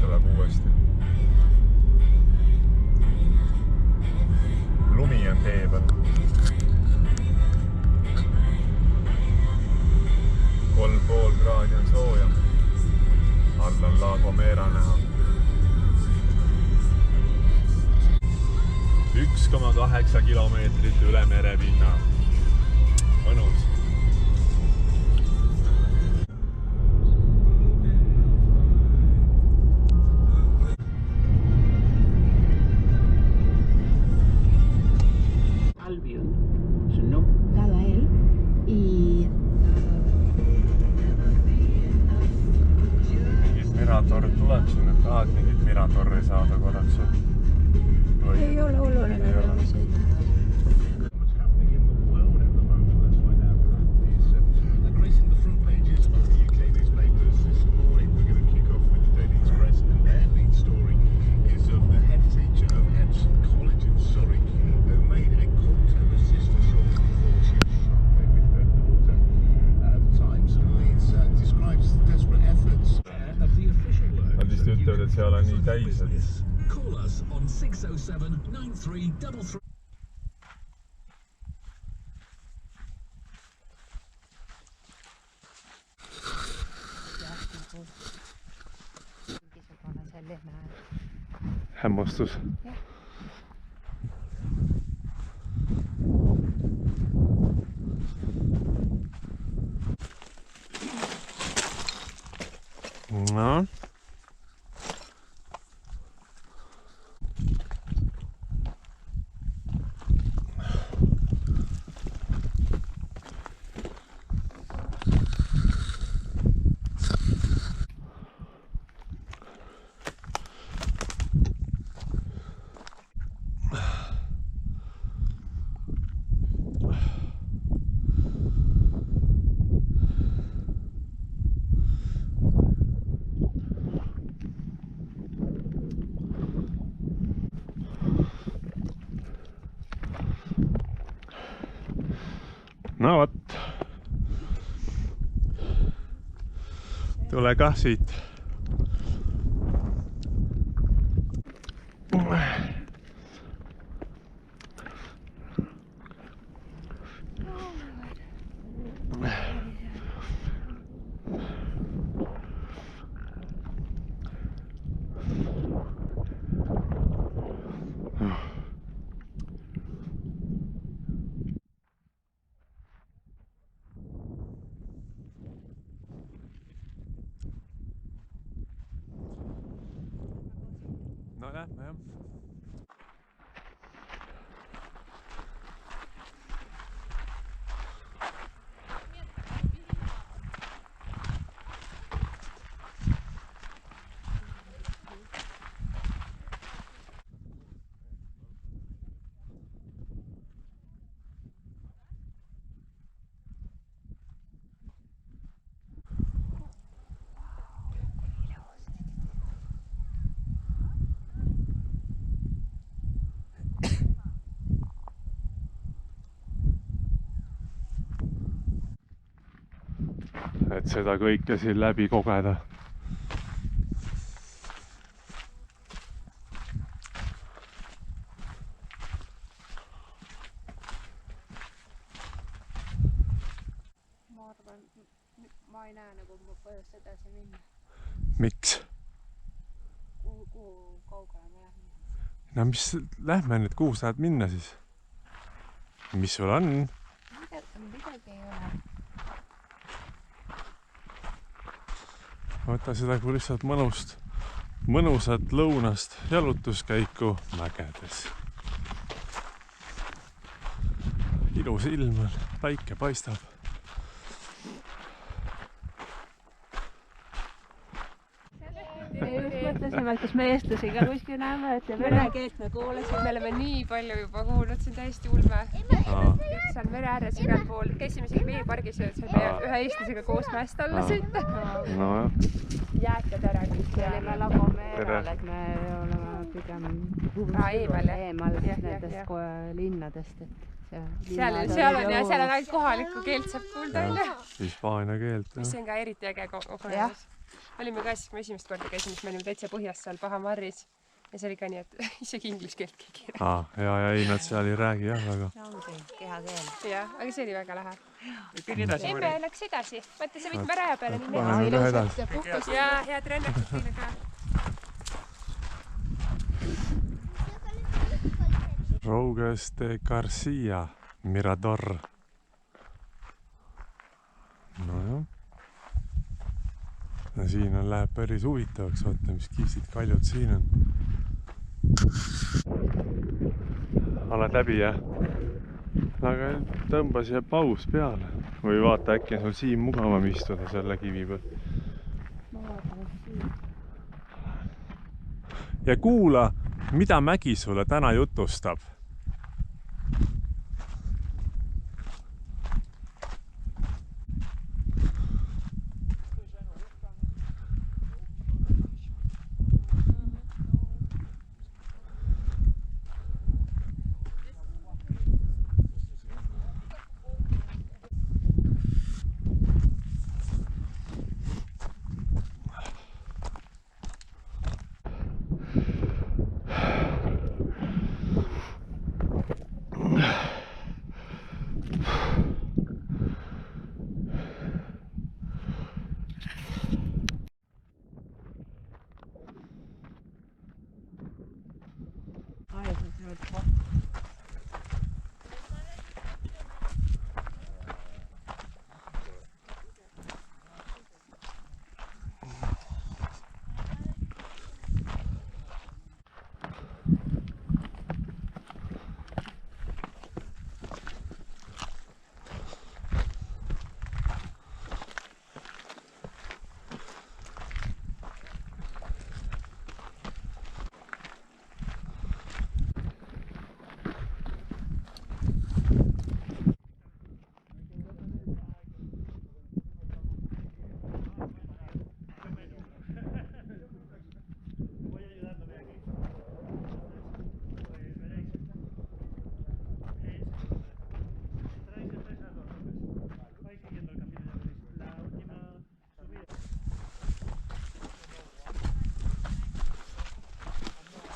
tuleb uuesti. Lumi on tee peal. 3,5 kraadi on sooja. All on La Gomera näha. 1,8 kilomeetrit üle merepinna. Mõnus. Miratorrid tuleb sinna, et tahad mingit Miratorri saada korraks? Ei ole oluline olema sõita. Nad vist ütlevad, et seal on nii täis, et... Call us on 607 9333. Hämmastus. No. No vot. Tule kah siit. No lähme jah. Et seda kõike siin läbi kogeda. Ma arvan, ma ei näe nagu põhjust edasi minna. Miks? Kuhu kaugele me lähme? No mis, lähme nüüd, kuhu saad minna siis? Mis sul on? Midagi ei ole. Võta seda kui lihtsalt mõnusat lõunast jalutuskäiku mägedes. Ilus ilm on, päike paistab. Mõtlesime, et kas me eestlasi ka kuskil näeme, et vene keelt me kuulasime. Me oleme nii palju juba kuulnud, see on täiesti ulme. Seal mere ääres igal pool. Käisime isegi veepargis ja saime ühe eestlasega koos mäest alla sõita. No Jääkad ära kõik. Me olime La Gomeral, et me oleme pigem eemal nendest linnadest. Seal on ainult kohalikku keelt saab kuulda. Hispaania keelt. Mis on ka eriti äge kogemus. olime ka siis, kui me esimest korda käisime, siis me olime täitsa põhjas seal Bahamarris ja see oli ka nii, et isegi inglise keelt keegi ei räägi. Ja ei, nad seal ei räägi jah väga. See ongi kehakeel. Jah, aga see oli väga lahe. Emme läks edasi. Vaata, sa võid raja peale nii Paneme üle edasi. ja head rännakut teile ka. Rouges de Garcia, Mirador. Nojah. Ja siin läheb päris huvitavaks, vaata mis kihvtid kaljud siin on. Oled läbi jah? Aga tõmba siia paus peale. Või vaata äkki on sul siin mugavam istuda selle kivi peal. Ja kuula, mida Mägi sulle täna jutustab?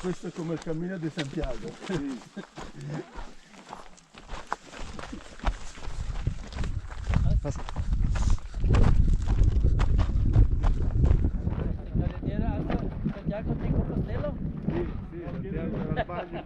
Questo è come il cammino di Santiago. Santiago de Compostela? Sì, Santiago era sbaglio.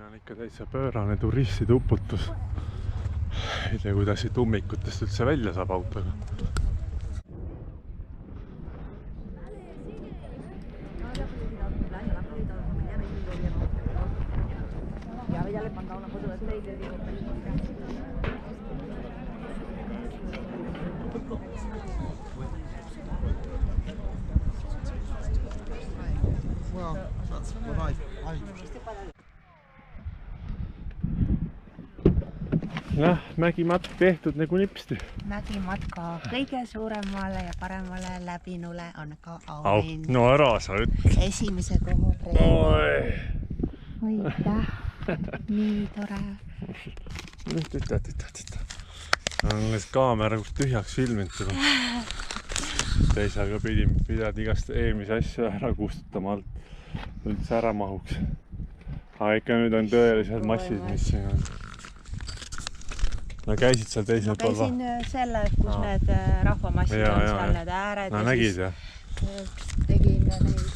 on ikka täitsa pöörane turistide uputus. Ei tea, kuidas siit ummikutest üldse välja saab autoga. Well, that's what I Noh, mägimatk tehtud nagu nipsti. Mägimatka kõige suuremale ja paremale läbinule on ka auhind. No ära sa ütle. Esimese koha preemia. Aitäh. Nii tore. Alles kaamera tühjaks filminud juba. Teisaga pidad igast eelmise asju ära kustutama alt. Üldse ära mahuks. Aga ikka nüüd on tõelised massid, mis siin on. No käisid seal teisel pool? Ma käisin selle, kus need rahvamassid on seal need ääred. No nägid jah? Tegin neid